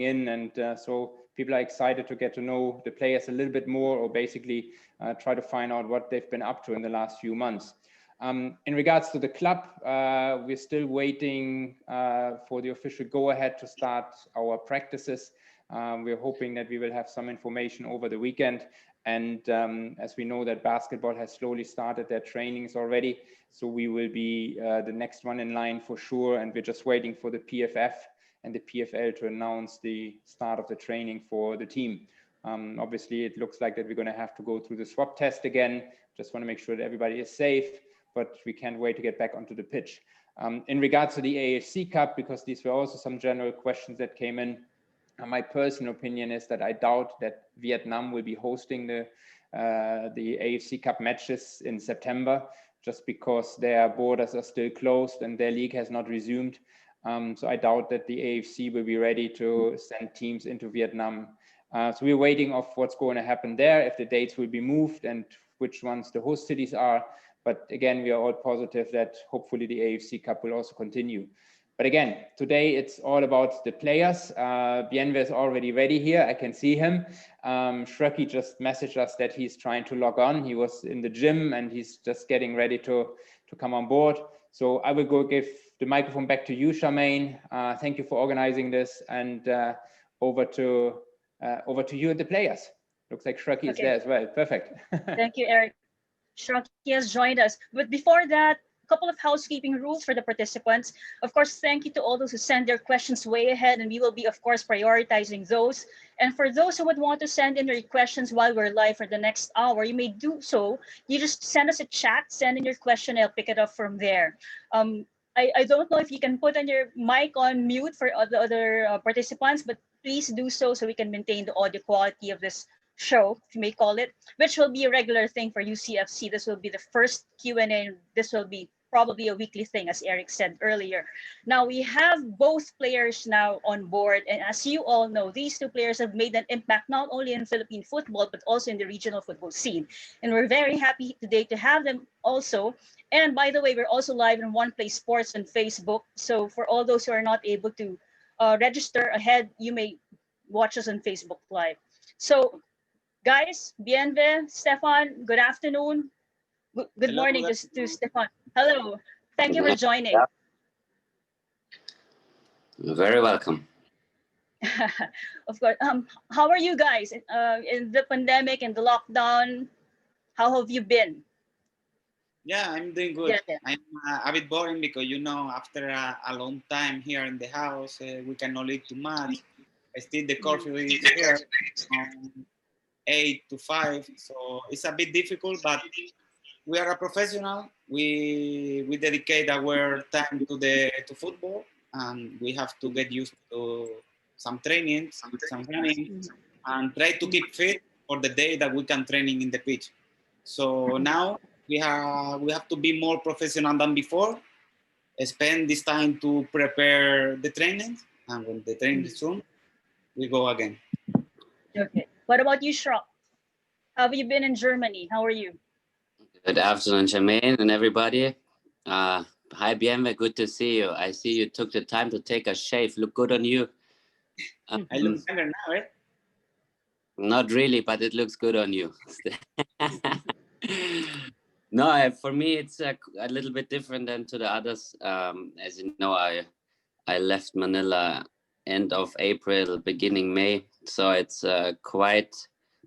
in, and so people are excited to get to know the players a little bit more, or basically try to find out what they've been up to in the last few months. In regards to the club, we're still waiting for the official go-ahead to start our practices. We're hoping that we will have some information over the weekend. And as we know that basketball has slowly started their trainings already, so we will be the next one in line for sure. And we're just waiting for the PFF and the PFL to announce the start of the training for the team. Obviously, it looks like that we're going to have to go through the swab test again. Just want to make sure that everybody is safe, but we can't wait to get back onto the pitch. In regards to the AFC Cup, because these were also some general questions that came in, my personal opinion is that I doubt that Vietnam will be hosting the AFC Cup matches in September, just because their borders are still closed and their league has not resumed. So I doubt that the AFC will be ready to send teams into Vietnam. So we're waiting of what's going to happen there, if the dates will be moved and which ones the host cities are. But again, we are all positive that hopefully the AFC Cup will also continue. But again, today it's all about the players. Bienve is already ready here. I can see him. Schrock just messaged us that he's trying to log on. He was in the gym and he's just getting ready to come on board. So I will go give the microphone back to you, Charmaine. Thank you for organizing this, and over to you and the players. Looks like Schrock is there as well. Perfect. Thank you, Eric. Schrock has joined us. But before that, a couple of housekeeping rules for the participants. Of course, thank you to all those who send their questions way ahead, and we will be, of course, prioritizing those. And for those who would want to send in their questions while we're live for the next hour, you may do so. You just send us a chat, send in your question, I'll pick it up from there. I don't know if you can put on your mic on mute for the other participants, but please do so we can maintain the audio quality of this show, if you may call it, which will be a regular thing for UCFC. This will be the first Q&A. This will be probably a weekly thing, as Eric said earlier. Now, we have both players now on board. And as you all know, these two players have made an impact not only in Philippine football, but also in the regional football scene. And we're very happy today to have them also. And by the way, we're also live in One Play Sports on Facebook. So for all those who are not able to register ahead, you may watch us on Facebook Live. So guys, Bienve, Stephan, good afternoon. Good morning to Stephan. Hello, thank you for joining. You're very welcome. Of course. How are you guys in the pandemic and the lockdown? How have you been? Yeah, I'm doing good. Yeah. I'm a bit boring because, you know, after a long time here in the house, we cannot eat too much. Still, the curfew is here from 8 to 5, so it's a bit difficult, but we are a professional. We dedicate our time to football, and we have to get used to some training, some running, and try to keep fit for the day that we can training in the pitch. So now we have to be more professional than before. Spend this time to prepare the training, and when the training is soon, we go again. Okay. What about you, Schrock? How have you been in Germany? How are you? Good afternoon, Jermaine and everybody. Hi, Bienve, good to see you. I see you took the time to take a shave. Look good on you. I look better now, eh? Not really, but it looks good on you. No, for me, it's a little bit different than to the others. As you know, I left Manila end of April, beginning May. So it's quite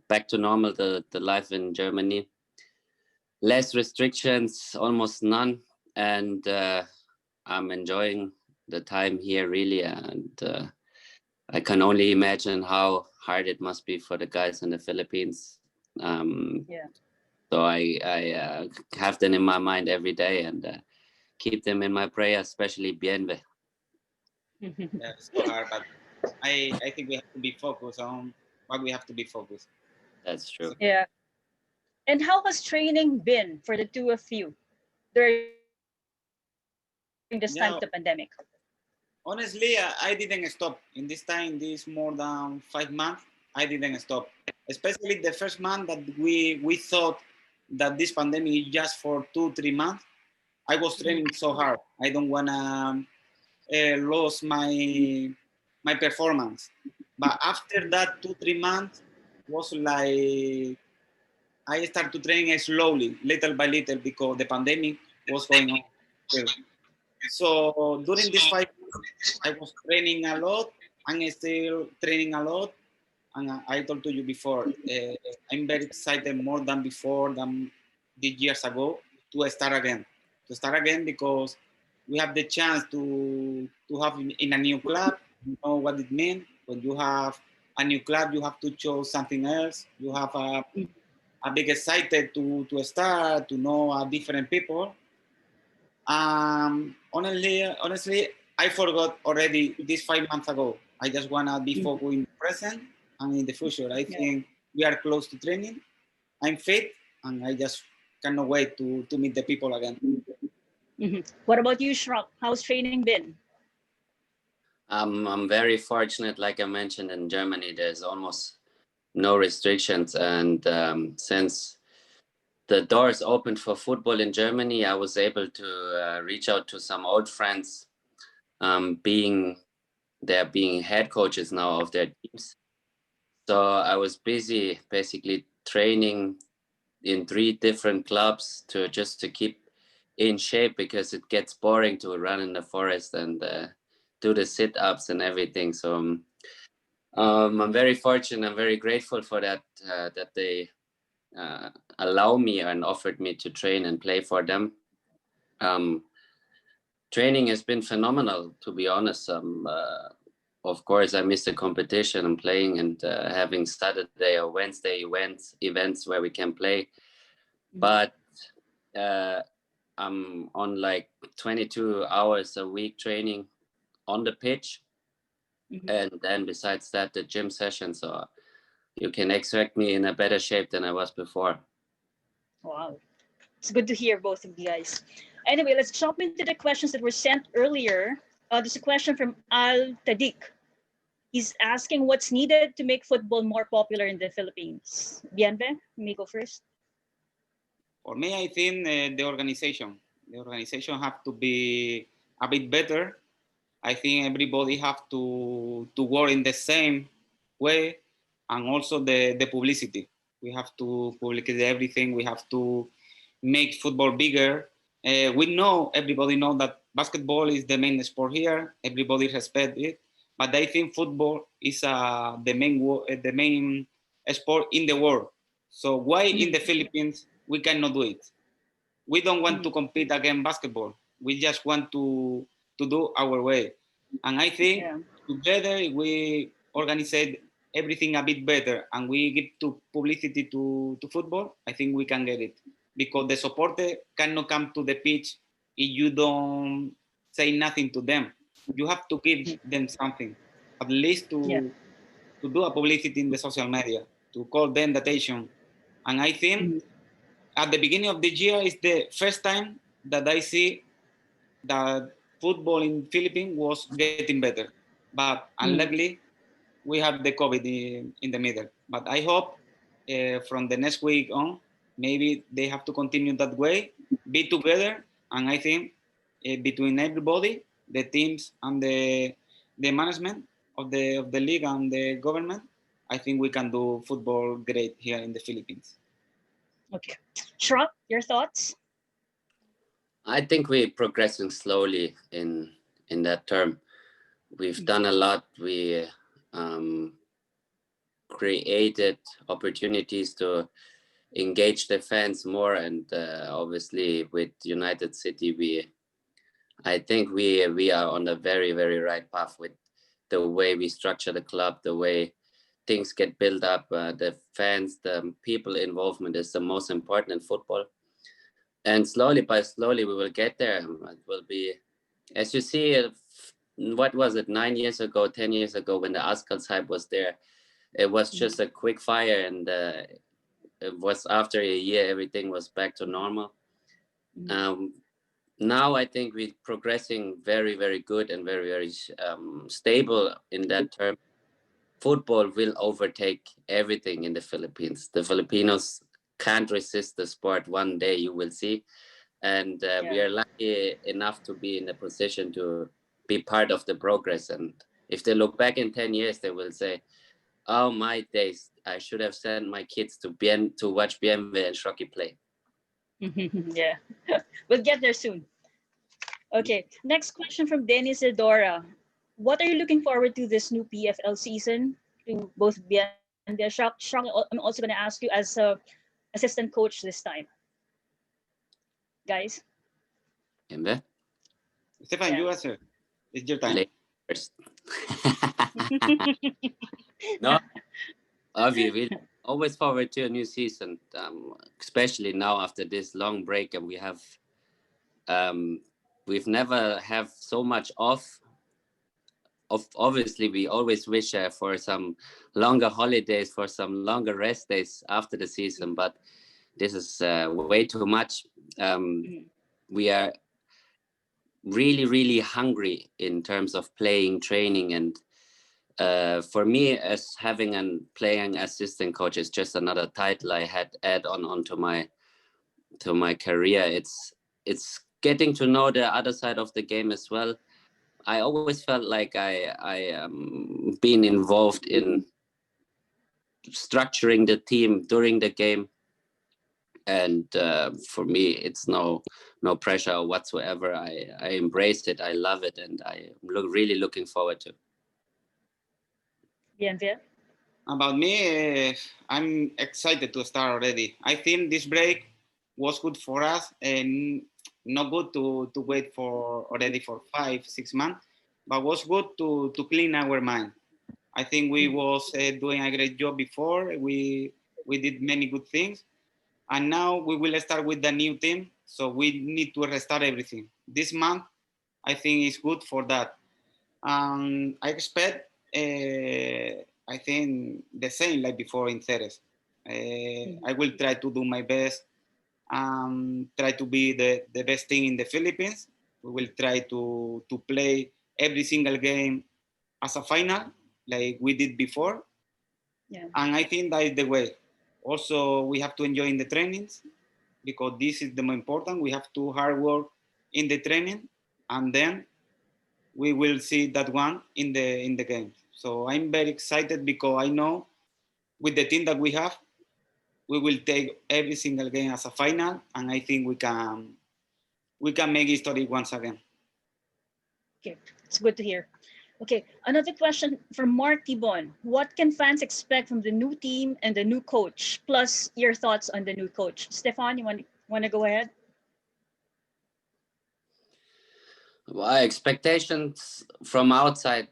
back to normal, the life in Germany. Less restrictions, almost none. And I'm enjoying the time here, really. And I can only imagine how hard it must be for the guys in the Philippines. Yeah. So I have them in my mind every day and keep them in my prayers, especially Bienve. Yeah, it's so hard, but I think we have to be focused on what we have to be focused. That's true. Yeah. And how has training been for the two of you during this time of the pandemic? Honestly, I didn't stop. In this time, this more than 5 months, I didn't stop. Especially the first month that we thought that this pandemic is just for 2-3 months. I was training so hard. I don't wanna lose my performance. But after that 2-3 months was like I started to train slowly, little by little, because the pandemic was going on still. So during these 5 months, I was training a lot and still training a lot. And I told to you before, I'm very excited more than before, than the years ago, to start again. To start again because we have the chance to have in a new club. You know what it means. When you have a new club, you have to choose something else. You have a big excited to start, to know different people. Honestly, I forgot already this 5 months ago. I just wanna be focused in the present and in the future. I think we are close to training. I'm fit, and I just cannot wait to meet the people again. What about you, Schrock? How's training been? I'm very fortunate. Like I mentioned, in Germany, there's almost no restrictions. And since the doors opened for football in Germany, I was able to reach out to some old friends, being head coaches now of their teams. So I was busy basically training in 3 different clubs to keep in shape, because it gets boring to run in the forest and do the sit-ups and everything. So I'm very fortunate. I'm very grateful for that, that they allow me and offered me to train and play for them. Training has been phenomenal, to be honest. Of course, I miss the competition and playing and having Saturday or Wednesday events where we can play. But I'm on like 22 hours a week training on the pitch. And then besides that, the gym session. So you can expect me in a better shape than I was before. Wow. It's good to hear both of you guys. Anyway, let's jump into the questions that were sent earlier. There's a question from Al Tadik. He's asking what's needed to make football more popular in the Philippines. Bienve, let me go first. For me, I think the organization. The organization have to be a bit better. I think everybody have to work in the same way, and also the publicity. We have to publicize everything. We have to make football bigger. We know, everybody know that basketball is the main sport here. Everybody respect it, but I think football is the main sport in the world. So why in the Philippines we cannot do it? We don't want to compete against basketball. We just want to do our way. And I think together we organize everything a bit better and we give to publicity to football. I think we can get it, because the supporter cannot come to the pitch if you don't say nothing to them. You have to give them something, at least to do a publicity in the social media, to call them the attention. And I think at the beginning of the year is the first time that I see that football in Philippines was getting better. But unluckily, we have the COVID in the middle. But I hope from the next week on, maybe they have to continue that way, be together, and I think between everybody, the teams and the management of the league and the government, I think we can do football great here in the Philippines. Okay. Schrock, your thoughts? I think we're progressing slowly in that term. We've done a lot. We created opportunities to engage the fans more, and obviously with United City, I think we are on a very, very right path with the way we structure the club, the way things get built up. The fans, the people involvement is the most important in football. And slowly by slowly, we will get there. It will be, as you see, what was it, 9 years ago, 10 years ago, when the Ascals hype was there, it was just a quick fire, and it was after a year, everything was back to normal. Now I think we're progressing very, very good and very, very stable in that term. Football will overtake everything in the Philippines. The Filipinos can't resist the sport. One day you will see. And we are lucky enough to be in a position to be part of the progress. And if they look back in 10 years, they will say, oh my days, I should have sent my kids to watch Bienvenido and Schrock play. Yeah, we'll get there soon. Okay, next question from Dennis Edora. What are you looking forward to this new PFL season? To both Bian and Schrock. I'm also going to ask you as a assistant coach this time. Guys? Bienvenido. Stephan, Yeah. you answer. It's your time. Play first. No, obviously, we always forward to a new season, especially now after this long break, and we've never have so much off. Obviously, we always wish for some longer holidays, for some longer rest days after the season, but this is way too much. We are really hungry in terms of playing, training, and for me, as having and playing assistant coach is just another title I had add onto my career. It's getting to know the other side of the game as well. I always felt like I been involved in structuring the team during the game, and for me, it's no pressure whatsoever. I embrace it. I love it, and I really looking forward to. Bienvenido. About me, I'm excited to start already. I think this break was good for us, and not good to wait for 5-6 months, but was good to clean our mind. I think we was doing a great job before. We did many good things, and now we will start with the new team. So we need to restart everything. This month, I think is good for that. I expect, I think the same like before in Ceres. I will try to do my best, try to be the best thing in the Philippines. We will try to play every single game as a final, like we did before. Yeah. And I think that is the way. Also, we have to enjoy in the trainings, because this is the more important. We have to hard work in the training, and then we will see that one in the game. So I'm very excited, because I know with the team that we have, we will take every single game as a final, and I think we can make history once again. Okay, it's good to hear. Okay, another question from Mark Tibon. What can fans expect from the new team and the new coach? Plus your thoughts on the new coach. Stephan, you want to go ahead? Well, expectations from outside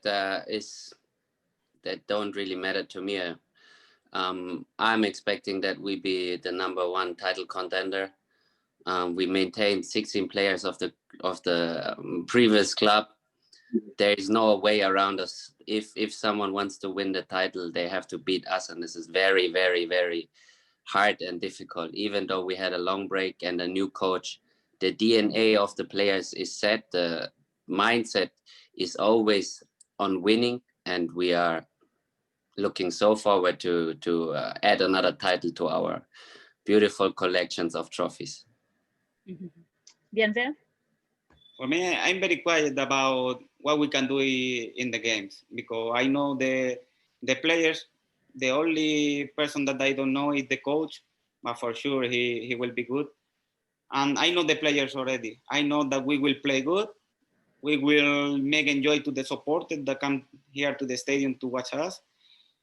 is that don't really matter to me. I'm expecting that we be the #1 title contender. We maintained 16 players of the previous club. There is no way around us. If someone wants to win the title, they have to beat us, and this is very hard and difficult. Even though we had a long break and a new coach, the DNA of the players is set. The mindset is always on winning, and we are looking so forward to add another title to our beautiful collections of trophies. Bienvenido. For me, I'm very quiet about what we can do in the games, because I know the players. The only person that I don't know is the coach, but for sure he will be good. And I know the players already. I know that we will play good. We will make enjoy to the supporters that come here to the stadium to watch us.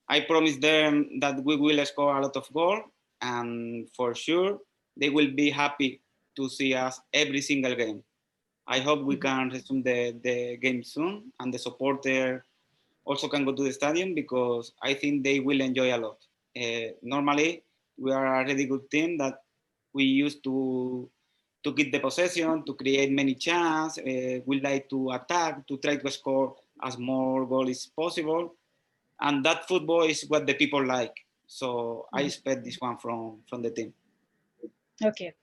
I promise them that we will score a lot of goals, and for sure they will be happy to see us every single game. I hope we can resume the game soon, and the supporter also can go to the stadium, because I think they will enjoy a lot. Normally, we are a really good team that we used to get the possession, to create many chances. We like to attack, to try to score as more goals as possible. And that football is what the people like. So I expect this one from the team. Okay.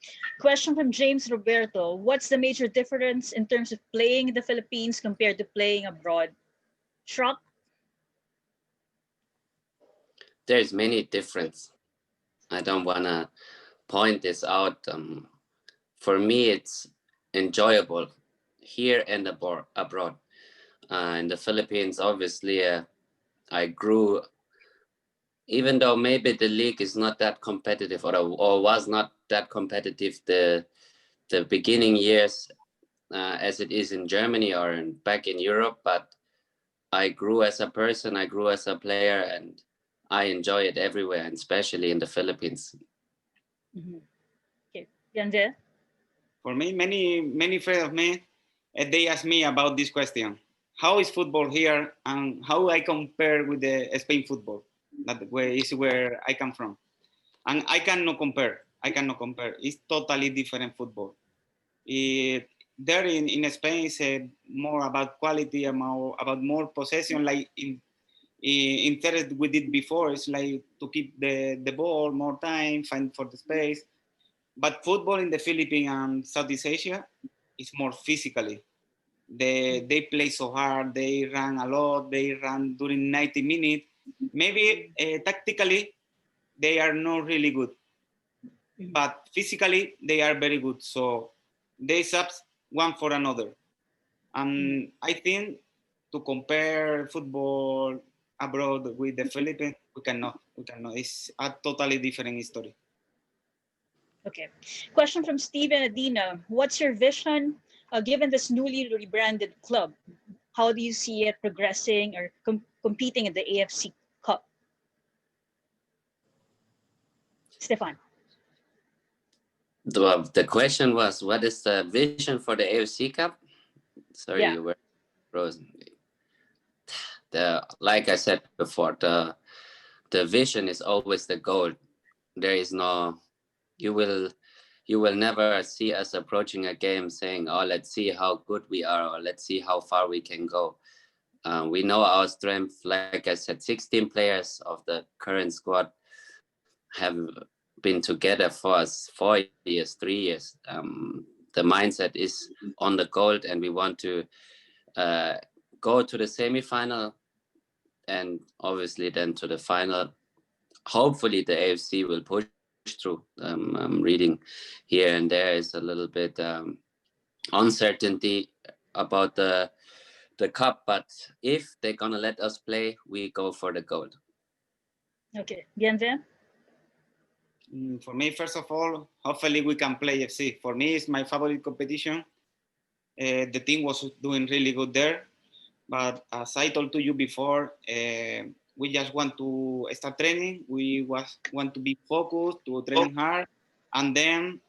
Question from James Roberto. What's the major difference in terms of playing in the Philippines compared to playing abroad? Schrock? There's many difference. I don't want to point this out. For me, it's enjoyable here and abroad. In the Philippines, obviously, I grew, even though maybe the league is not that competitive or was not that competitive the beginning years as it is in Germany or back in Europe, but I grew as a person, I grew as a player, and I enjoy it everywhere, and especially in the Philippines. Okay, Bienve? For me, many friends of me, they ask me about this question: how is football here, and how I compare with the Spain football? That is where I come from, and I cannot compare. I cannot compare. It's totally different football. There in Spain is more about quality, about more possession. Like in Terres we did before, it's like to keep the ball more time, find for the space. But football in the Philippines and Southeast Asia is more physically. They play so hard. They run a lot. They run during 90 minutes. Maybe tactically they are not really good, but physically they are very good. So they subs one for another. And I think to compare football abroad with the Philippines, we cannot. We cannot. It's a totally different story. Okay. Question from Stephen Adina. What's your vision given this newly rebranded club? How do you see it progressing or competing in the AFC Cup? Stephan. The question was, what is the vision for the AFC Cup? Sorry, Yeah. you were frozen. Like I said before, the vision is always the goal. There is no, you will never see us approaching a game saying, oh, let's see how good we are, or let's see how far we can go. We know our strength. Like I said, 16 players of the current squad have been together for us 4 years, 3 years. The mindset is on the goal, and we want to go to the semi-final and obviously then to the final. Hopefully the AFC will push through. I'm reading here and there is a little bit uncertainty about the cup, but if they're gonna let us play, we go for the gold. Okay, Bienve? For me, first of all, hopefully we can play FC. For me, it's my favorite competition. The team was doing really good there, but as I told to you before, we just want to start training. We want to be focused, to train hard, and then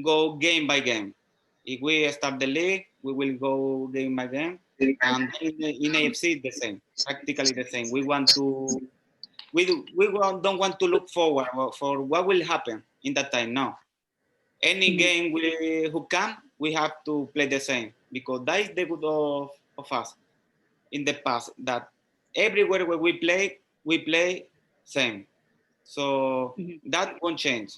go game by game. If we start the league, we will go game by game. And in AFC, the same, practically the same. We want to, don't want to look forward for what will happen in that time. No, any game who come, we have to play the same, because that is the good of us in the past, that everywhere where we play same. So that won't change.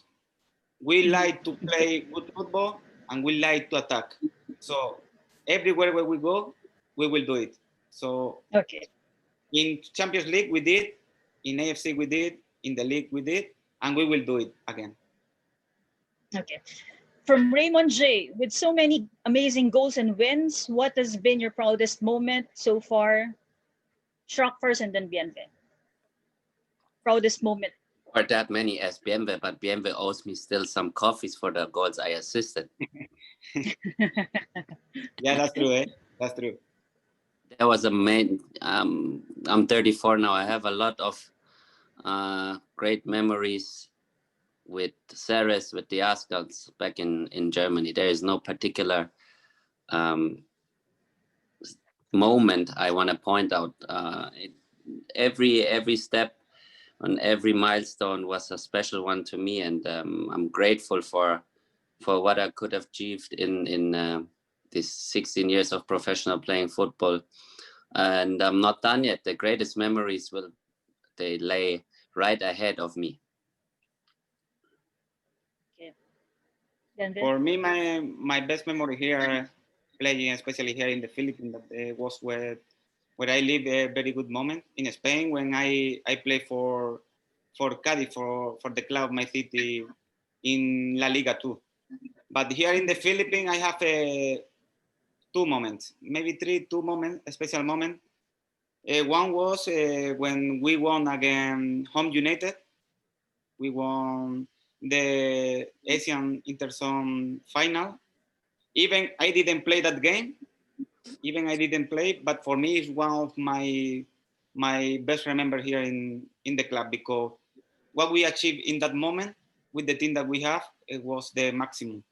We like to play good football and we like to attack. So everywhere where we go, we will do it. So Okay. in Champions League we did, in AFC we did, in the league we did, and we will do it again. Okay. From Raymond J, with so many amazing goals and wins, what has been your proudest moment so far? Schrock first and then Bienve. Proudest moment. Or that many as Bienve, but Bienve owes me still some coffees for the goals I assisted. Yeah, that's true, eh? That's true. There was a main, I'm 34 now. I have a lot of great memories with Ceres, with the Ascals back in Germany. There is no particular moment I want to point out. Every step on every milestone was a special one to me, and I'm grateful for what I could have achieved in these 16 years of professional playing football. And I'm not done yet. The greatest memories they lay right ahead of me. Okay. Bienve? For me, my best memory here, playing especially here in the Philippines, was where I live a very good moment in Spain when I play for Cádiz, for the club, my city, in La Liga too. But here in the Philippines, I have two moments, maybe three, two moments, a special moment. One was when we won against Home United. We won the Asian Interzone final. Even I didn't play that game. But for me, it's one of my best remember here in the club, because what we achieved in that moment with the team that we have, it was the maximum.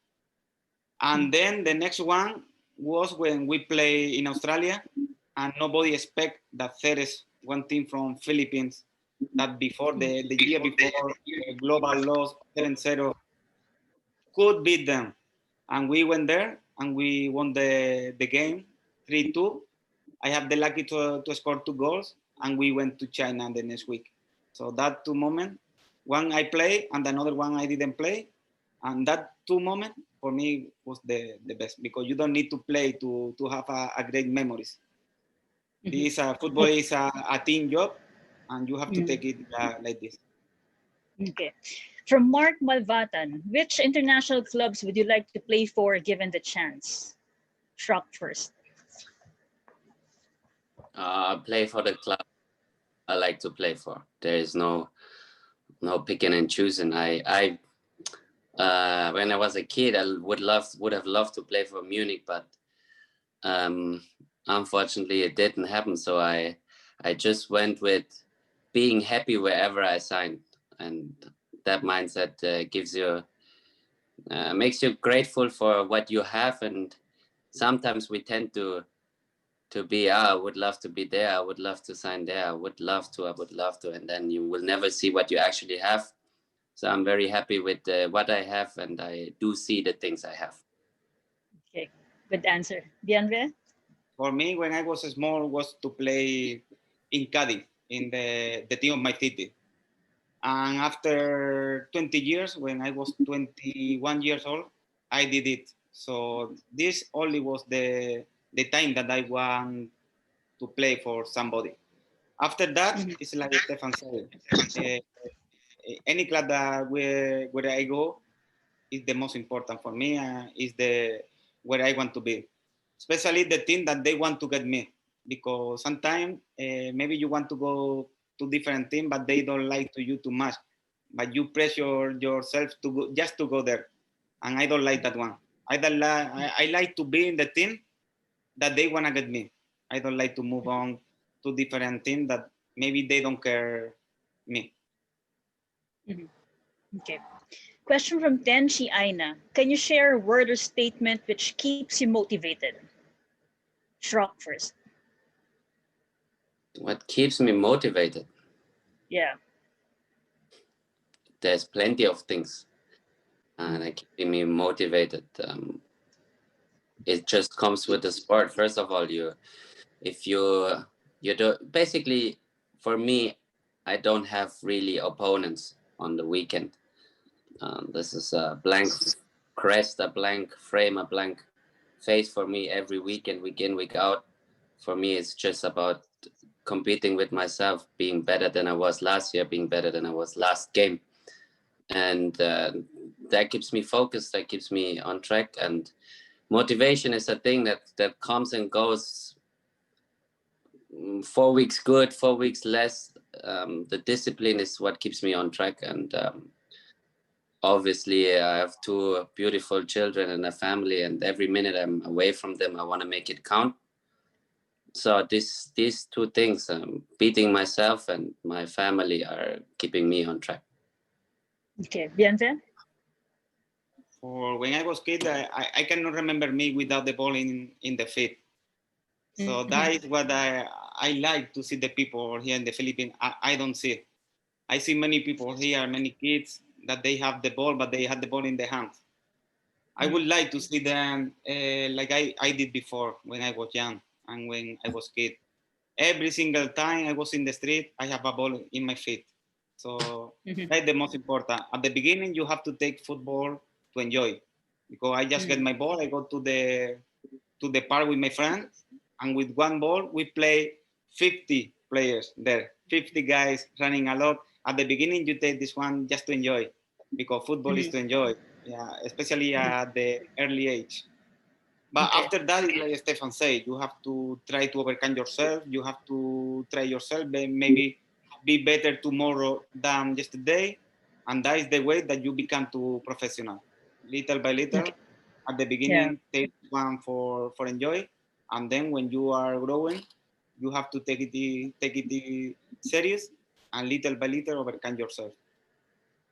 And then the next one was when we play in Australia, and nobody expect that Ceres, one team from Philippines, that before the year before global loss 7-0, could beat them. And we went there and we won the game 3-2. I have the lucky to score 2 goals, and we went to China the next week. So that two moments, one I play and another one I didn't play. And that two moments for me was the best, because you don't need to play to have a great memories. This football is a team job, and you have to take it like this. Okay. From Mark Malvatan, which international clubs would you like to play for given the chance? Schrock first. Play for the club I like to play for. There is no picking and choosing. I when I was a kid, I would have loved to play for Munich, but unfortunately it didn't happen. So I just went with being happy wherever I signed, and that mindset gives you makes you grateful for what you have. And sometimes we tend to be, I would love to be there, I would love to sign there, I would love to, and then you will never see what you actually have. So I'm very happy with what I have, and I do see the things I have. Okay, good answer. Bienve? For me, when I was small, was to play in Cadiz, in the team of my city. And after 20 years, when I was 21 years old, I did it. So this only was the time that I want to play for somebody. After that, it's like Stephan said. Any club that where I go is the most important for me. Is the where I want to be, especially the team that they want to get me. Because sometimes maybe you want to go to different team, but they don't like to you too much. But you pressure yourself to go, just to go there, and I don't like that one. I like to be in the team that they wanna get me. I don't like to move on to different team that maybe they don't care me. Okay. Question from Tenchi Aina. Can you share a word or statement which keeps you motivated? Schrock first. What keeps me motivated? Yeah. There's plenty of things that keep me motivated. It just comes with the sport. First of all, if you do, basically, for me, I don't have really opponents on the weekend. This is a blank crest, a blank frame, a blank face for me every weekend, week in, week out. For me, it's just about competing with myself, being better than I was last year, being better than I was last game. And that keeps me focused, that keeps me on track. And motivation is a thing that comes and goes. 4 weeks good, 4 weeks less. The discipline is what keeps me on track. And obviously, I have 2 beautiful children and a family, and every minute I'm away from them, I want to make it count. So these 2 things, beating myself and my family, are keeping me on track. Okay, Bienve? For when I was kid, I cannot remember me without the ball in the feet. So that is what I like to see the people here in the Philippines. I don't see. I see many people here, many kids that they have the ball, but they have the ball in their hands. I would like to see them like I did before when I was young and when I was kid. Every single time I was in the street, I have a ball in my feet. So that's the most important. At the beginning, you have to take football to enjoy. Because I just get my ball, I go to the park with my friends, and with one ball, we play 50 players there, 50 guys running a lot. At the beginning, you take this one just to enjoy, because football is to enjoy, yeah, especially at the early age. But Okay. after that, like Stephan said, you have to try to overcome yourself. You have to try yourself, maybe be better tomorrow than yesterday. And that is the way that you become to professional. Little by little, Okay. at the Yeah. beginning, take one for enjoy. And then when you are growing, you have to take it serious and little by little overcome yourself.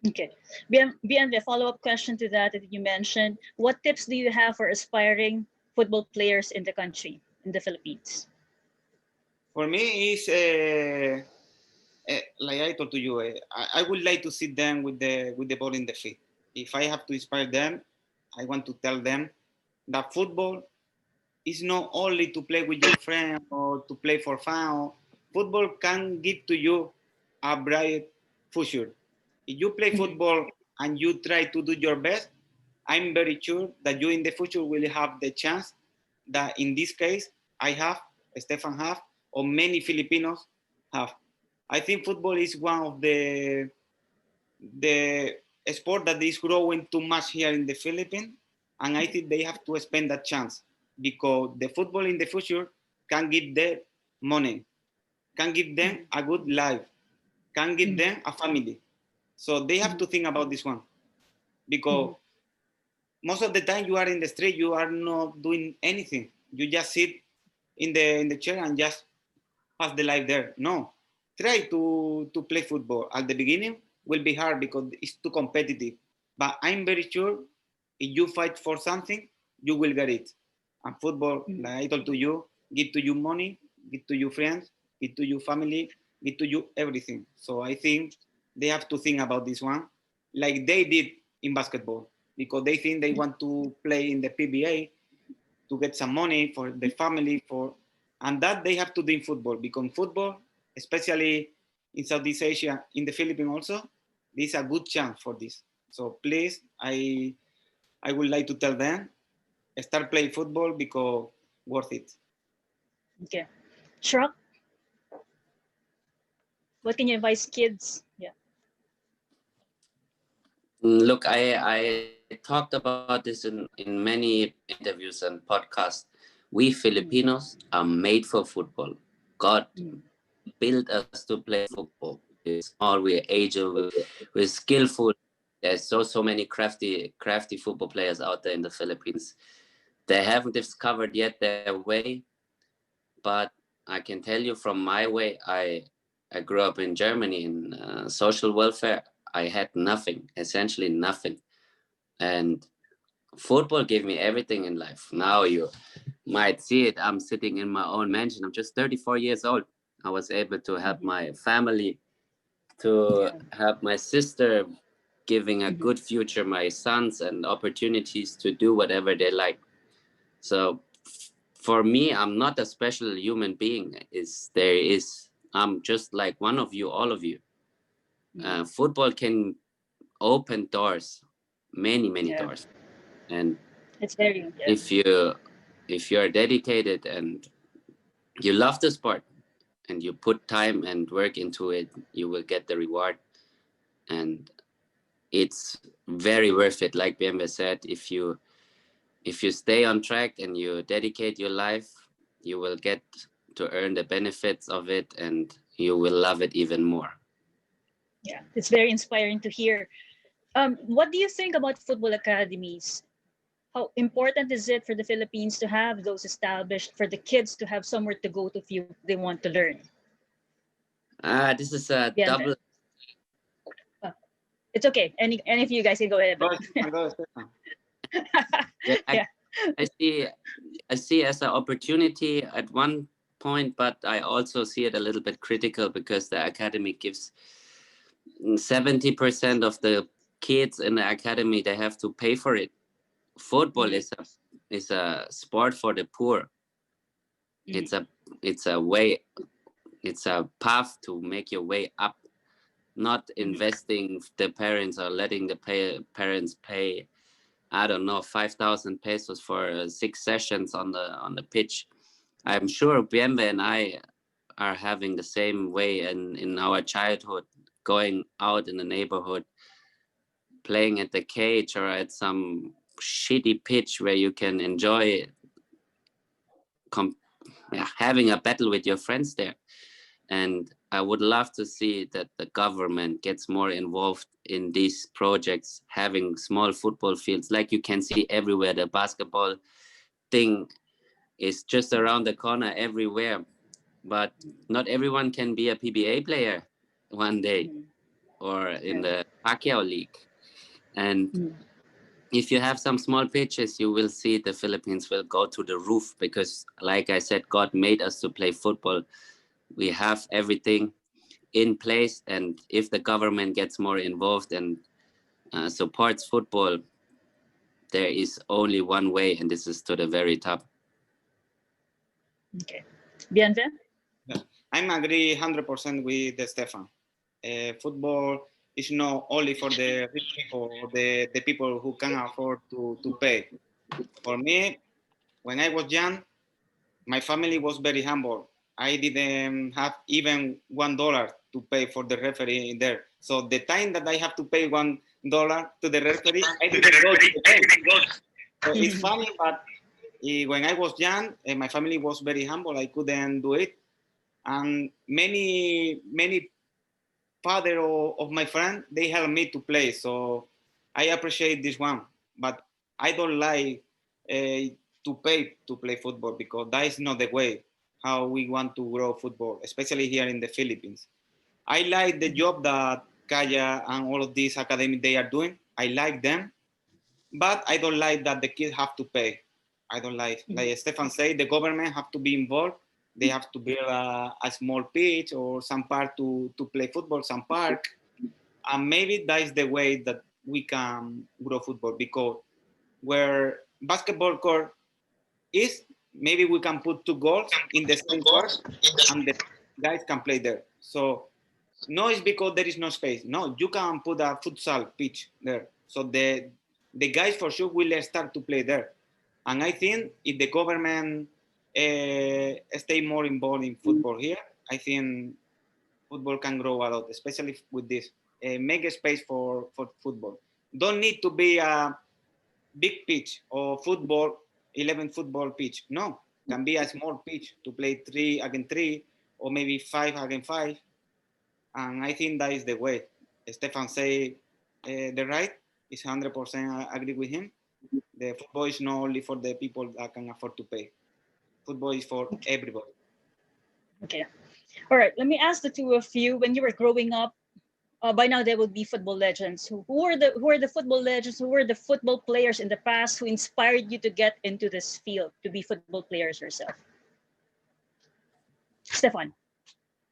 Okay. Beyond the follow-up question to that you mentioned, what tips do you have for aspiring football players in the country, in the Philippines? For me, is like I told to you, I would like to see them with the ball in the feet. If I have to inspire them, I want to tell them that football is not only to play with your friend or to play for fun. Football can give to you a bright future. If you play football and you try to do your best, I'm very sure that you in the future will have the chance that in this case I have, Stefan have, or many Filipinos have. I think football is one of the sport that is growing too much here in the Philippines, and I think they have to spend that chance because the football in the future can give them money, can give them a good life, can give them a family. So they have to think about this one because most of the time you are in the street, you are not doing anything. You just sit in the chair and just pass the life there. No, try to play football. At the beginning will be hard because it's too competitive. But I'm very sure if you fight for something, you will get it. And football, like I told to you, give to you money, give to you friends, give to you family, give to you everything. So I think they have to think about this one, like they did in basketball, because they think they want to play in the PBA to get some money for the family, and that they have to do in football, because football, especially in Southeast Asia, in the Philippines also, this is a good chance for this. So please, I would like to tell them, start playing football because worth it. Okay. Schrock, what can you advise kids? Yeah. Look, I talked about this in many interviews and podcasts. We Filipinos are made for football. God built us to play football. We're small, we're agile, we're skillful. There's so many crafty football players out there in the Philippines. They haven't discovered yet their way, but I can tell you from my way, I grew up in Germany in social welfare. I had nothing, essentially nothing. And football gave me everything in life. Now you might see it. I'm sitting in my own mansion. I'm just 34 years old. I was able to help my family, to help my sister, giving a good future, my sons, and opportunities to do whatever they like. So for me, I'm not a special human being. I'm just like one of you, all of you. Football can open doors, many doors. And It's very, if you're dedicated and you love the sport and you put time and work into it, you will get the reward. And it's very worth it. Like Bienve said, if you stay on track and you dedicate your life, you will get to earn the benefits of it, and you will love it even more. yeah, it's very inspiring to hear. What do you think about football academies? How important is it for the Philippines to have those established, for the kids to have somewhere to go to if they want to learn? This is a double. It's okay. Any of you guys can go ahead. Yeah, I see as an opportunity at one point, but I also see it a little bit critical because the academy gives 70% of the kids in the academy, they have to pay for it. Football is a sport for the poor. It's a way, it's a path to make your way up, not investing the parents or letting the parents pay, I don't know, 5,000 pesos for 6 sessions on the pitch. I'm sure Bienve and I are having the same way in our childhood, going out in the neighborhood, playing at the cage or at some shitty pitch where you can enjoy having a battle with your friends there. And I would love to see that the government gets more involved in these projects, having small football fields like you can see everywhere. The basketball thing is just around the corner everywhere, but not everyone can be a PBA player one day or in the Pacquiao League. And if you have some small pitches, you will see the Philippines will go to the roof, because like I said, God made us to play football. We have everything in place, and if the government gets more involved and supports football, there is only one way, and this is to the very top. Okay. Bienve? Yeah. I'm agree 100% with Stephan. Football is not only for the rich people, the people who can afford to pay. For me, when I was young, my family was very humble. I didn't have even $1 to pay for the referee in there. So the time that I have to pay $1 to the referee, I didn't go to the game. So it's funny, but when I was young, my family was very humble. I couldn't do it. And many father of my friend, they helped me to play. So I appreciate this one. But I don't like to pay to play football, because that is not the way how we want to grow football, especially here in the Philippines. I like the job that Kaya and all of these academy they are doing. I like them, but I don't like that the kids have to pay. I don't like Stephan said, the government have to be involved. They have to build a small pitch or some park to play football, some park. And maybe that is the way that we can grow football, because where basketball court is, maybe we can put 2 goals in the same court and the guys can play there. So no, it's because there is no space. No, you can put a futsal pitch there. So the guys for sure will start to play there. And I think if the government stay more involved in football here, I think football can grow a lot, especially with this. Make a space for football. Don't need to be a big pitch or 11 football pitch. No, can be a small pitch to play 3 against 3 or maybe 5 against 5. And I think that is the way. Stephan say the right, is 100% agree with him. The football is not only for the people that can afford to pay. Football is for everybody. Okay. All right. Let me ask the two of you, when you were growing up, by now there would be football legends. Who were the football legends? Who were the football players in the past who inspired you to get into this field, to be football players yourself? Stephan.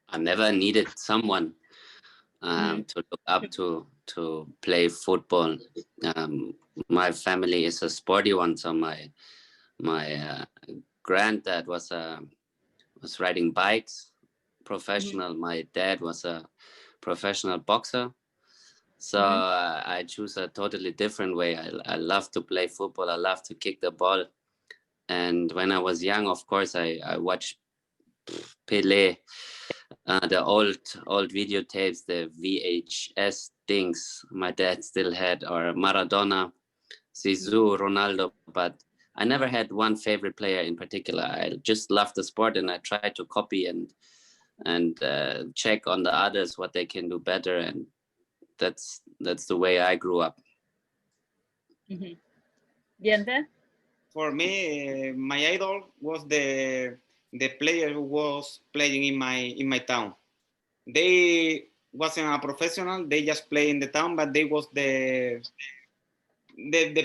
I never needed someone to look up to play football. My family is a sporty one, so my granddad was riding bikes, professional. My dad was a professional boxer. So I choose a totally different way. I love to play football. I love to kick the ball. And when I was young, of course, I watched Pelé, the old videotapes, the VHS things my dad still had, or Maradona, Zizou, Ronaldo. But I never had one favorite player in particular. I just loved the sport, and I tried to copy and check on the others what they can do better, and that's the way I grew up. Bienve? For me, my idol was the player who was playing in my town. They wasn't a professional. They just play in the town, but they was the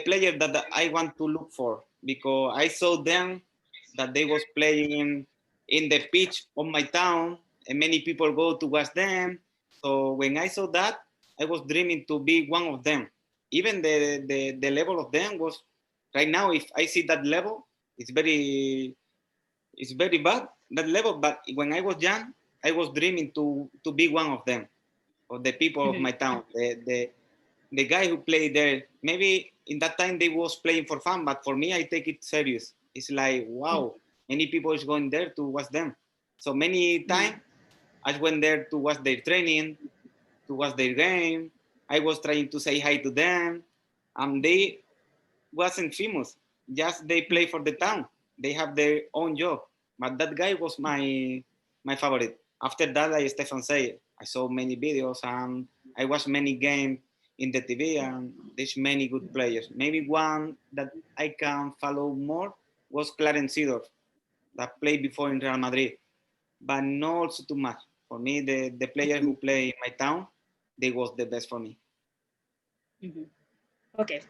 player that I want to look for, because I saw them that they was playing in the pitch of my town, and many people go to watch them. So when I saw that, I was dreaming to be one of them. Even the level of them was, right now, if I see that level, it's very bad, that level. But when I was young, I was dreaming to be one of them, of the people of my town, the guy who played there. Maybe in that time they was playing for fun, but for me, I take it serious. It's like, wow, many people is going there to watch them. So many times I went there to watch their training, to watch their game. I was trying to say hi to them, and they wasn't famous. Just they play for the town. they have their own job. But that guy was my favorite. After that, like Stephan said, I saw many videos and I watched many games in the TV, and there's many good players. Maybe one that I can follow more was Clarence Seedorf, that played before in Real Madrid, but not also too much. For me, the player who play in my town, they was the best for me. Okay.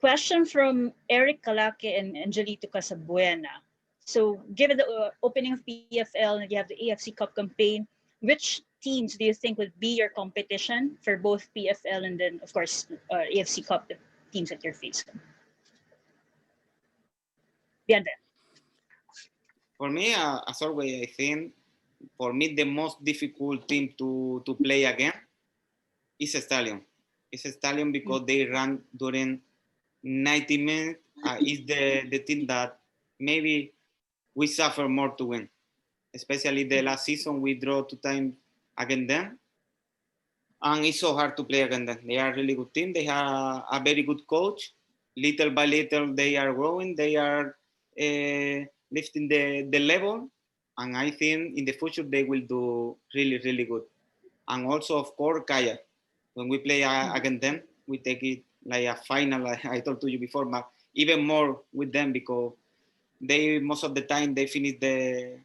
Question from Eric Calake and Angelito Casabuena. So, given the opening of PFL and you have the AFC Cup campaign, which teams do you think would be your competition for both PFL and then, of course, AFC Cup, the teams that you're facing? Bienvenido. For me, as always, I think for me the most difficult team to play again is Stallion. It's Stallion because they run during 90 minutes. Is the team that maybe we suffer more to win. Especially the last season, we draw 2 times against them. And it's so hard to play against them. They are a really good team. They have a very good coach. Little by little, they are growing. They are lifting the level. And I think in the future, they will do really, really good. And also, of course, Kaya. When we play against them, we take it like a final, like I told to you before, but even more with them because they, most of the time, they finish the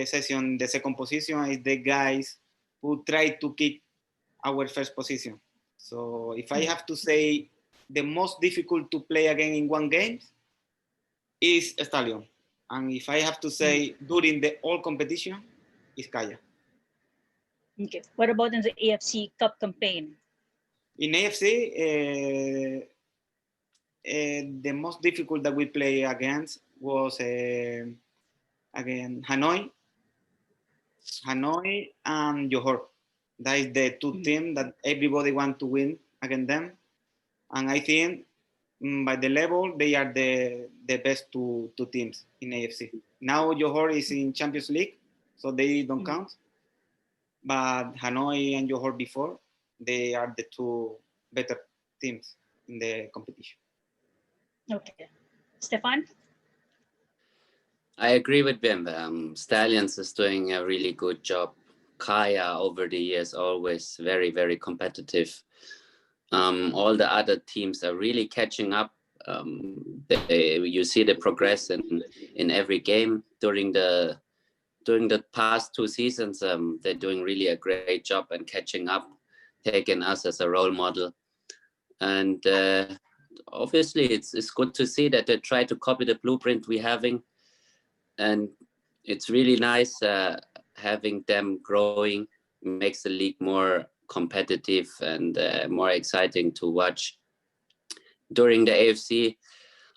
session, the second position is the guys who try to keep our first position. So if I have to say the most difficult to play again in one game is Stallion. And if I have to say during the all competition, is Kaya. Okay. What about in the AFC Cup campaign? In AFC, the most difficult that we play against was again Hanoi and Johor. That is the 2 teams that everybody wants to win against them. And I think by the level, they are the best two teams in AFC. Now Johor is in Champions League, so they don't count. But Hanoi and Johor before, they are the 2 better teams in the competition. Okay. Stephan? I agree with Bim. Stallions is doing a really good job. Kaya over the years always very, very competitive. All the other teams are really catching up. You see the progress in every game during the past 2 seasons. They're doing really a great job and catching up, taking us as a role model. And obviously, it's good to see that they try to copy the blueprint we're having. And it's really nice having them growing, makes the league more competitive and more exciting to watch. During the AFC,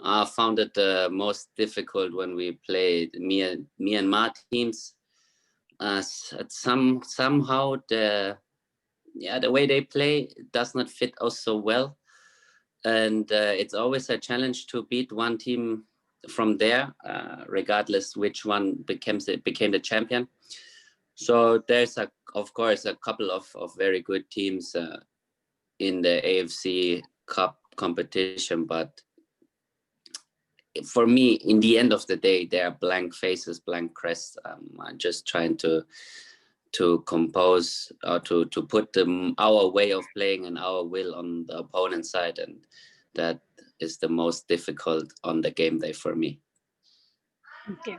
I found it the most difficult when we played Myanmar teams. Somehow the way they play does not fit us so well. And it's always a challenge to beat one team from there, regardless which one became the champion. So there's of course a couple of very good teams in the AFC Cup competition, but for me, in the end of the day, they are blank faces, blank crests. I'm just trying to compose or to put our way of playing and our will on the opponent's side, and that is the most difficult on the game day for me. Okay.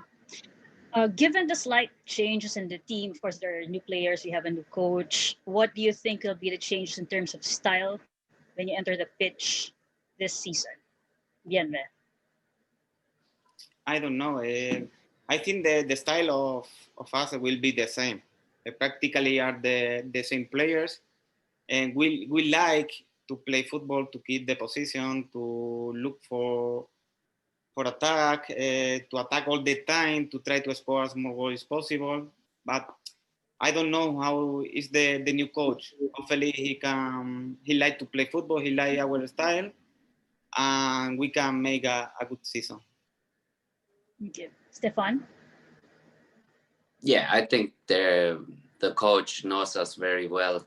Given the slight changes in the team, of course, there are new players, you have a new coach. What do you think will be the changes in terms of style when you enter the pitch this season? Bienvenido. I don't know. I think the style of us will be the same. Practically are the same players, and we like to play football, to keep the position, to look for attack, to attack all the time, to try to score as more goals as possible. But I don't know how is the new coach. Hopefully he like to play football, he like our style, and we can make a good season. Okay. Stephan? Yeah, I think the coach knows us very well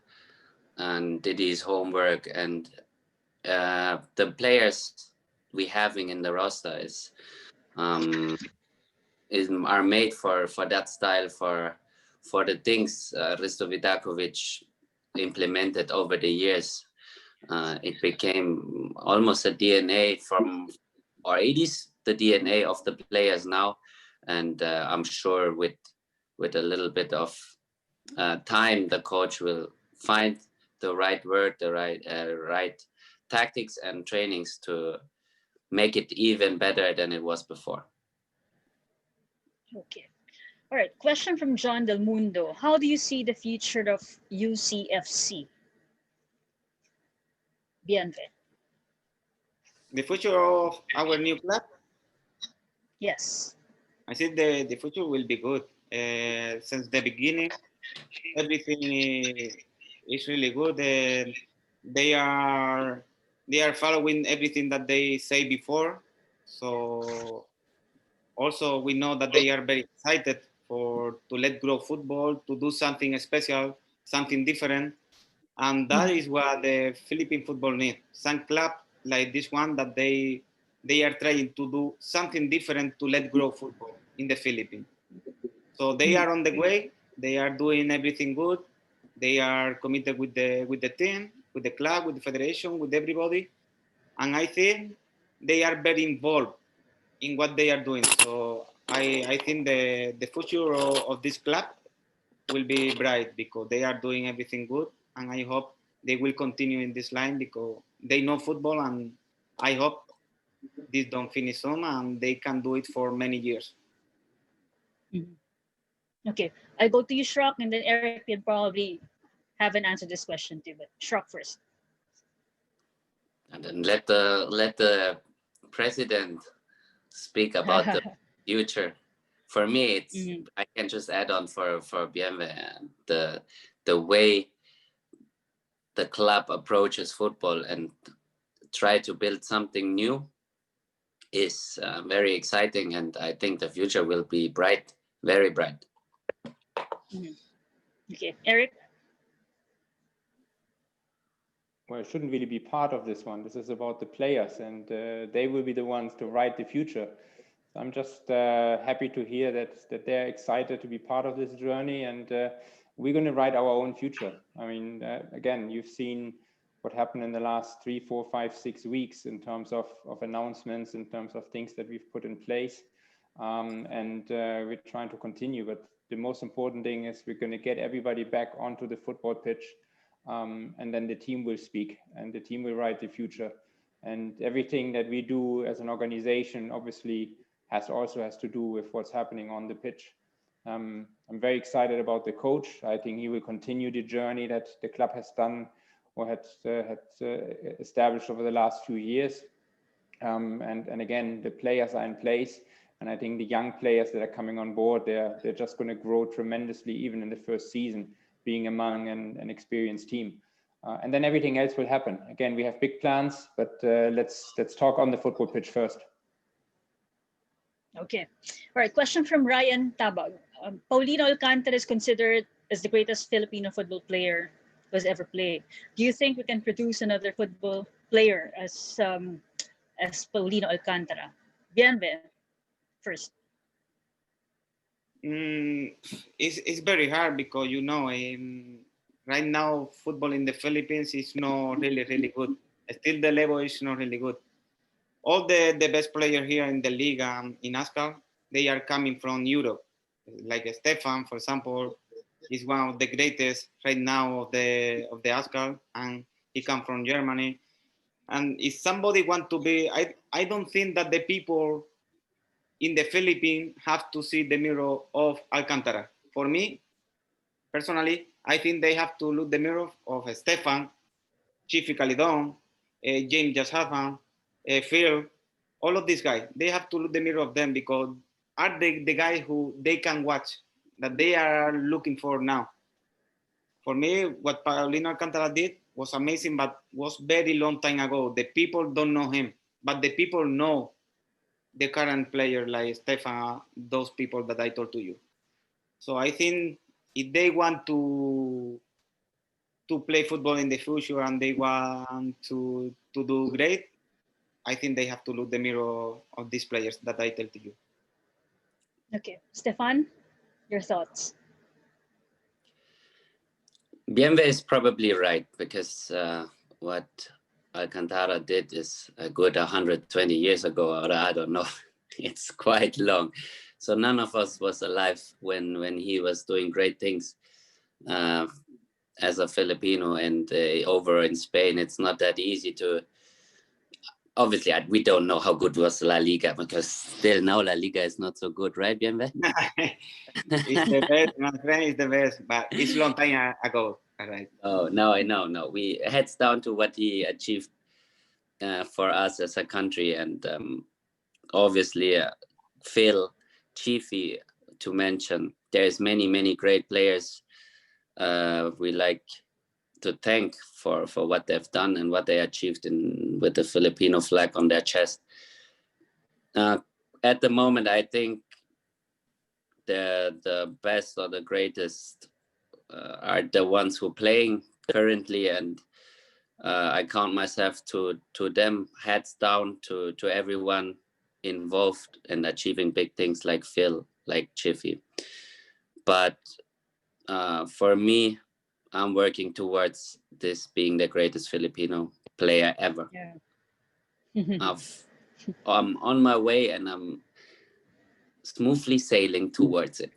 and did his homework, and the players we having in the roster is are made for that style, for the things Risto Vidakovic implemented over the years. It became almost a DNA from, or it is the DNA of the players now. And I'm sure with a little bit of time, the coach will find the right word, the right tactics and trainings to make it even better than it was before. Okay. All right. Question from John Del Mundo. How do you see the future of UCFC? Bienve. The future of our new club, Yes. I think the future will be good. Since the beginning, everything is really good. They are following everything that they say before. So also we know that they are very excited to let grow football, to do something special, something different. And that is what the Philippine football needs. Some club like this one that they are trying to do something different to let grow football in the Philippines. So they are on the way. They are doing everything good. They are committed with the team, with the club, with the federation, with everybody. And I think they are very involved in what they are doing. So I think the future of this club will be bright because they are doing everything good. And I hope they will continue in this line because they know football, and I hope this don't finish soon and they can do it for many years. Okay. I go to you, Schrock, and then Eric will probably haven't answered this question too, but Schrock first. And then let the president speak about the future. For me, it's I can just add on for Bienve, the way the club approaches football and try to build something new is very exciting, and I think the future will be bright, very bright. Okay, Eric. Well, it shouldn't really be part of this one. This is about the players, and they will be the ones to write the future. So I'm just happy to hear that they're excited to be part of this journey, and we're going to write our own future. I mean, again, you've seen what happened in the last 3, 4, 5, 6 weeks in terms of announcements, in terms of things that we've put in place, and we're trying to continue. But the most important thing is we're going to get everybody back onto the football pitch. And then the team will speak, and the team will write the future. And everything that we do as an organization obviously has to do with what's happening on the pitch. I'm very excited about the coach. I think he will continue the journey that the club has done or had established over the last few years. And again, the players are in place. And I think the young players that are coming on board, they're just going to grow tremendously, even in the first season, being among an experienced team. And then everything else will happen. Again, we have big plans, but let's talk on the football pitch first. Okay. All right. Question from Ryan Tabag. Paulino Alcantara is considered as the greatest Filipino football player who has ever played. Do you think we can produce another football player as Paulino Alcantara? Bienve, first. It's very hard because right now football in the Philippines is not really good. Still the level is not really good. All the best players here in the league in ASCAR, they are coming from Europe. Like Stephan, for example, is one of the greatest right now of the ASCAR, and he comes from Germany. And if somebody want to be, I don't think that the people in the Philippines have to see the mirror of Alcantara. For me, personally, I think they have to look the mirror of Stephan, Chifi Calidon, James Jashavan, Phil, all of these guys. They have to look the mirror of them because are the guys who they can watch, that they are looking for now. For me, what Paulino Alcantara did was amazing, but was very long time ago. The people don't know him, but the people know the current player like Stephan, those people that I told to you. So I think if they want to play football in the future and they want to do great, I think they have to look the mirror of these players that I tell to you. Okay, Stephan, your thoughts? Bienve is probably right, because what Alcantara did is a good 120 years ago, or I don't know. It's quite long. So none of us was alive when he was doing great things as a Filipino. And over in Spain, it's not that easy to. Obviously, we don't know how good was La Liga, because still now La Liga is not so good, right, Bienve? It's the best, my friend. It's the best, but it's a long time ago. All right. Oh, no, I know. No, we heads down to what he achieved for us as a country, and obviously Phil, Chiefy to mention. There's many great players we like to thank for what they've done and what they achieved with the Filipino flag on their chest. At the moment, I think the best or the greatest are the ones who are playing currently, and I count myself to them. Hats down to everyone involved in achieving big things, like Phil, like Chiffy. But for me, I'm working towards this being the greatest Filipino player ever. Yeah. I'm on my way, and I'm smoothly sailing towards it.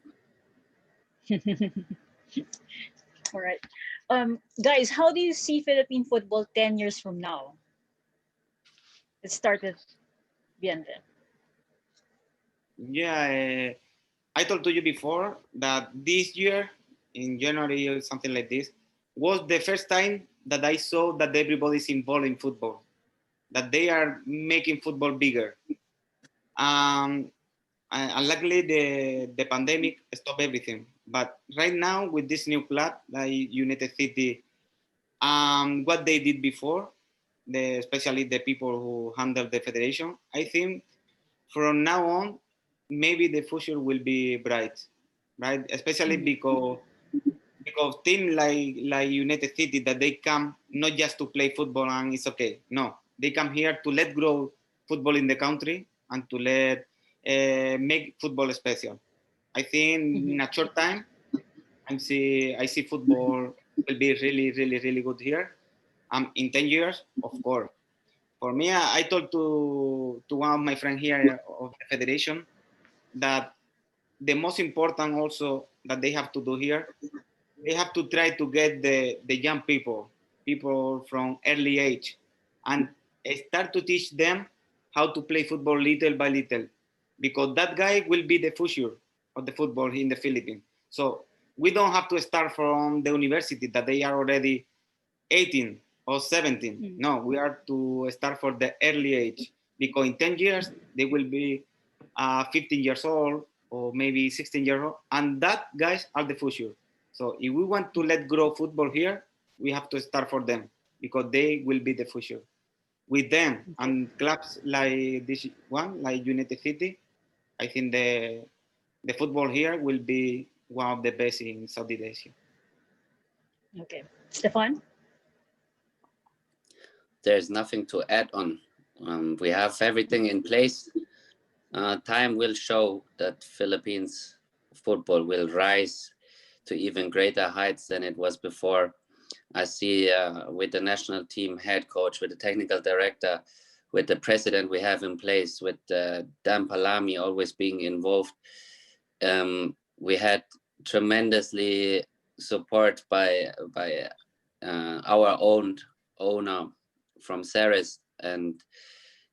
All right. Guys, how do you see Philippine football 10 years from now? Let's start with Bienve. Yeah, I told to you before that this year, in January or something like this, was the first time that I saw that everybody's involved in football, that they are making football bigger. And luckily, the pandemic stopped everything. But right now, with this new club, like United City, what they did before, especially the people who handle the federation, I think from now on, maybe the future will be bright, right? Especially because team like United City, that they come not just to play football and it's okay. No, they come here to let grow football in the country and to let make football special. I think in a short time, I see football will be really good here. In 10 years, of course. For me, I told to one of my friends here of the federation that the most important also that they have to do here, they have to try to get the young people from early age, and start to teach them how to play football little by little, because that guy will be the future of the football in the Philippines. So we don't have to start from the university that they are already 18 or 17. No, we are to start for the early age, because in 10 years they will be 15 years old or maybe 16 years old, and that guys are the future. So if we want to let grow football here, we have to start for them, because they will be the future. With them and clubs like this one, like United City, I think the football here will be one of the best in Southeast Asia. Okay. Stephan? There's nothing to add on. We have everything in place. Time will show that Philippines football will rise to even greater heights than it was before. I see with the national team head coach, with the technical director, with the president we have in place, with Dan Palami always being involved. We had tremendously support by our own owner from Ceres, and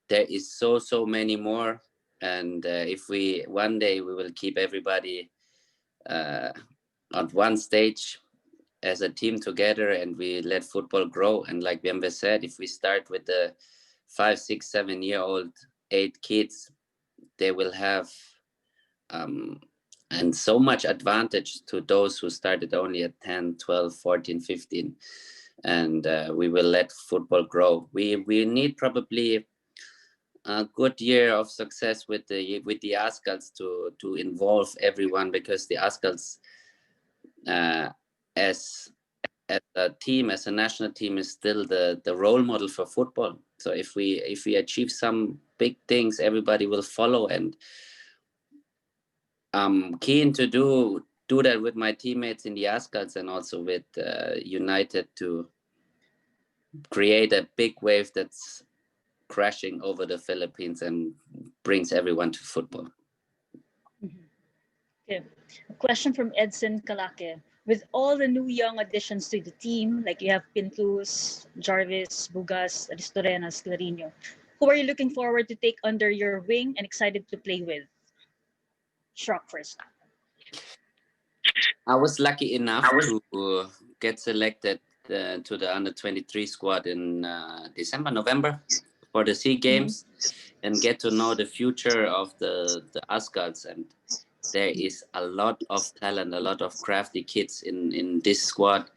there is so many more. And if we one day we will keep everybody at one stage as a team together, and we let football grow. And like Bienve said, if we start with the 5, 6, 7-year-old 8 kids, they will have and so much advantage to those who started only at 10, 12, 14, 15. And we will let football grow. We need probably a good year of success with the Ascals to involve everyone, because the Ascals, as as a team, as a national team, is still the role model for football. So if we achieve some big things, everybody will follow, and I'm keen to do that with my teammates in the Ascals and also with United to create a big wave that's crashing over the Philippines and brings everyone to football. Okay. A question from Edson Kalake. With all the new young additions to the team, like you have Pintus, Jarvis, Bugas, Aristorenas, Clarino, who are you looking forward to take under your wing and excited to play with? Schrock first. I was lucky enough to get selected to the under-23 squad in November for the SEA Games, and get to know the future of the Ascals. And there is a lot of talent, a lot of crafty kids in this squad.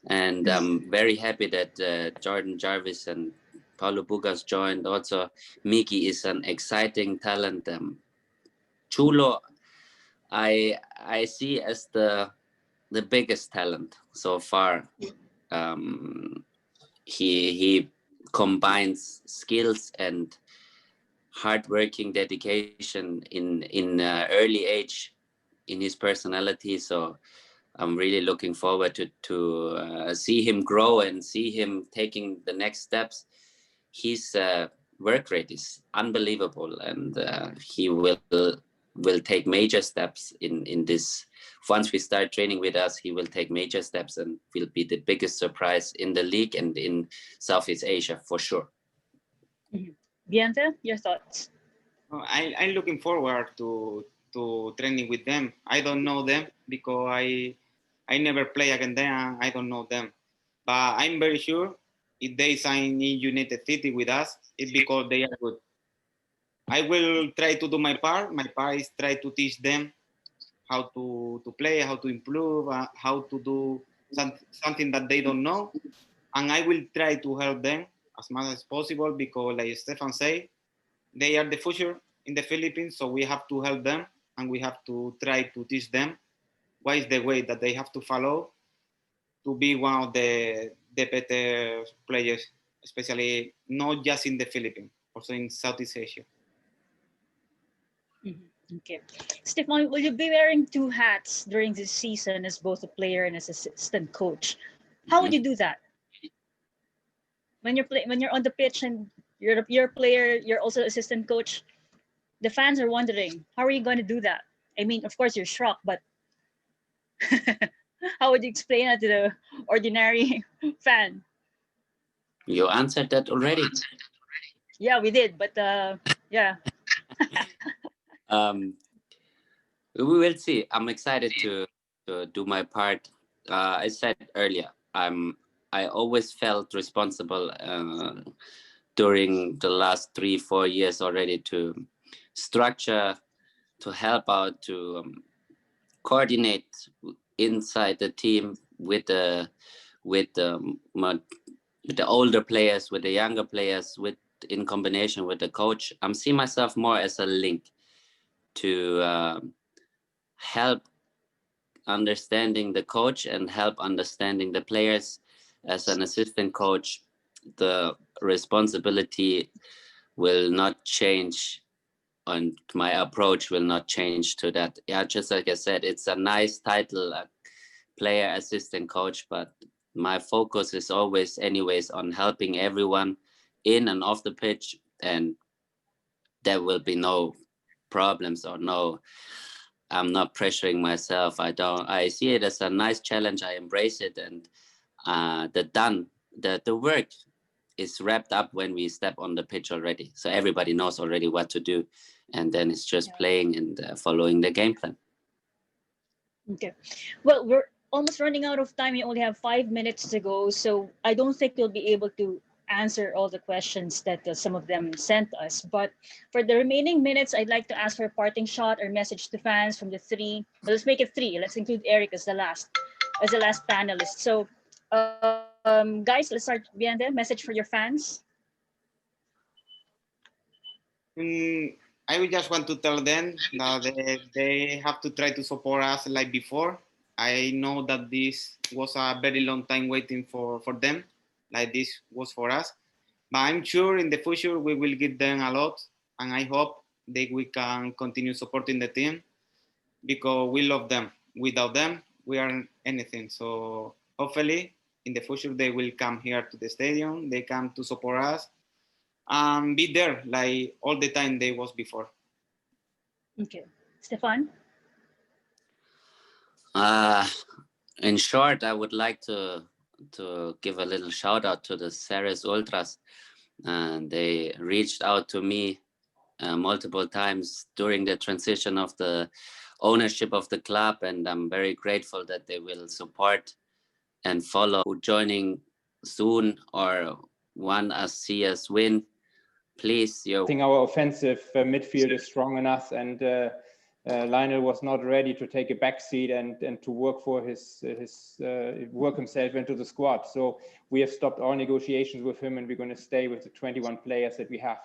And I'm very happy that Jordan Jarvis and Paulo Bugas joined. Also, Miki is an exciting talent. Chulo, I see as the biggest talent so far. He combines skills and hardworking dedication in early age in his personality. So I'm really looking forward to see him grow and see him taking the next steps. His work rate is unbelievable, and he will take major steps in this. Once we start training with us, he will take major steps and will be the biggest surprise in the league and in Southeast Asia for sure. Biante, your thoughts? I'm looking forward to training with them. I don't know them because I never play against them. I don't know them, but I'm very sure if they sign in United City with us, it's because they are good. I will try to do my part. My part is try to teach them how to play, how to improve, how to do something that they don't know. And I will try to help them as much as possible because, like Stephan said, they are the future in the Philippines. So we have to help them and we have to try to teach them what is the way that they have to follow to be one of the better players, especially not just in the Philippines, also in Southeast Asia. Okay. Stephan, will you be wearing two hats during this season as both a player and as assistant coach? How would you do that? When you're on the pitch and you're a player, you're also assistant coach. The fans are wondering, how are you going to do that? I mean, of course you're Schrock, but how would you explain that to the ordinary fan? You answered that already. Yeah, we did, but yeah. We will see. I'm excited to do my part. I said earlier, I always felt responsible during the last 3-4 years already to structure, to help out, to coordinate inside the team with the older players, with the younger players, in combination with the coach. I'm seeing myself more as a link to help understanding the coach and help understanding the players. As an assistant coach, the responsibility will not change and my approach will not change to that. Yeah, just like I said, it's a nice title, a player assistant coach, but my focus is always anyways on helping everyone in and off the pitch, and there will be no problems or no, I'm not pressuring myself. I see it as a nice challenge. I embrace it, and the work is wrapped up when we step on the pitch already. So everybody knows already what to do, and then it's just playing and following the game plan. Okay. Well, we're almost running out of time. We only have 5 minutes to go, so I don't think we'll be able to answer all the questions that some of them sent us. But for the remaining minutes, I'd like to ask for a parting shot or message to fans from the three. Well, let's make it three. Let's include Eric as the last panelist. So, guys, let's start. Biende, message for your fans. I would just want to tell them that they have to try to support us like before. I know that this was a very long time waiting for them, like this was for us. But I'm sure in the future we will give them a lot, and I hope that we can continue supporting the team because we love them. Without them, we aren't anything. So hopefully in the future they will come here to the stadium, they come to support us and be there like all the time they was before. Okay. Stephan? In short, I would like to give a little shout out to the Ceres Ultras. And they reached out to me multiple times during the transition of the ownership of the club, and I'm very grateful that they will support and follow. Joining soon or want us see us win, please. I think our offensive midfield is strong enough, and Lionel was not ready to take a back seat and to work for work himself into the squad. So we have stopped all negotiations with him, and we're going to stay with the 21 players that we have.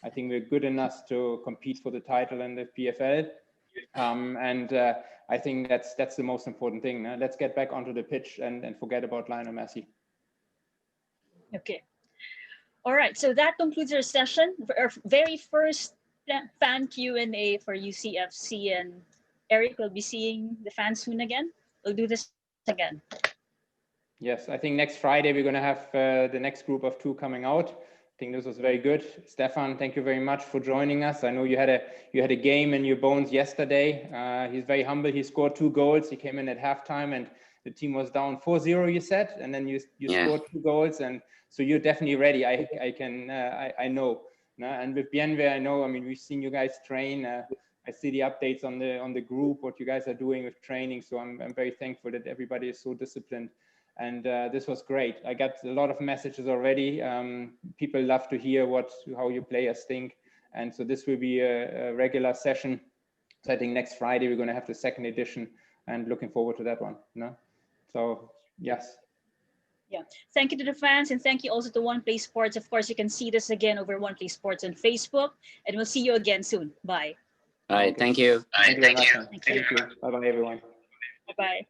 I think we're good enough to compete for the title in the PFL. I think that's the most important thing. Let's get back onto the pitch and forget about Lionel Messi. Okay. All right. So that concludes our session, our very first fan Q&A for UCFC. And Eric will be seeing the fans soon again. We'll do this again. Yes, I think next Friday we're going to have the next group of 2 coming out. I think this was very good. Stephan, thank you very much for joining us. I know you had a game in your bones yesterday. He's very humble. He scored 2 goals. He came in at halftime and the team was down 4-0, you said, and then you scored 2 goals, and so you're definitely ready. I know. And with Bienvenido, I know. I mean, we've seen you guys train. I see the updates on the group, what you guys are doing with training. So I'm very thankful that everybody is so disciplined. And this was great. I got a lot of messages already. People love to hear how your players think. And so this will be a regular session. So I think next Friday, we're going to have the 2nd edition and looking forward to that one. So, yes. Yeah. Thank you to the fans, and thank you also to One Play Sports. Of course, you can see this again over One Play Sports on Facebook, and we'll see you again soon. Bye. All right. Thank you. Thank you very much. Thank you. Bye-bye, everyone. Bye-bye.